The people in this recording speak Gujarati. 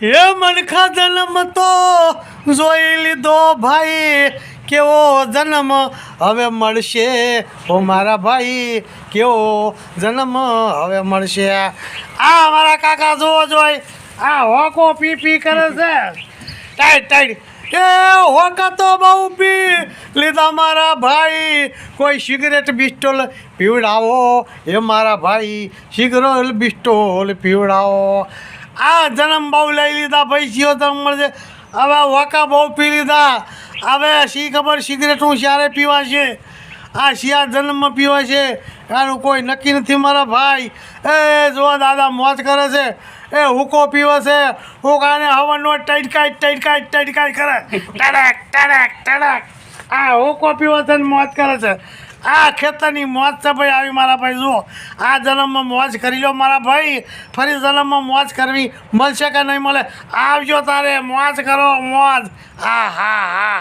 હે મનખા જન્મ તો જોઈ લીધો ભાઈ, કેવો જન્મ હવે મળશે ઓ મારા ભાઈ, કેવો જન્મ હવે મળશે। આ મારા કાકા જોવો જોઈ, આ હોકો પી પી કરે છે ટાઈટ ટાઈટ। એ હોકા તો બહુ પી લીધા મારા ભાઈ, કોઈ સિગરેટ બિસ્ટોલ પીવડાવો એ મારા ભાઈ, સિગરેટ બિસ્ટોલ પીવડાવો। આ જન્મ બહુ લઈ લીધા પૈસીઓ તો મળશે, હવે હોકા બહુ પી લીધા, હવે શી ખબર સિગરેટ હું ક્યારે પીવા છે, આ શિયા જન્મમાં પીવા છે એનું કોઈ નક્કી નથી મારા ભાઈ। એ જો દાદા મોજ કરે છે, એ હુકો પીવે છે, હુકાને હવનનો ટડકાઈ ટડકાઈ ટડકાઈ કરે, ટડક ટડક ટડક, આ હુકો પીવે છે ને મોજ કરે છે। આ ખેતરની મોજ છે ભાઈ આવી મારા ભાઈ। જુઓ આ જન્મમાં મોજ કરી લો મારા ભાઈ, ફરી જન્મમાં મોજ કરવી મળશે કે નહીં મળે, આવજો તારે મોજ કરો મોજ। હા હા હા।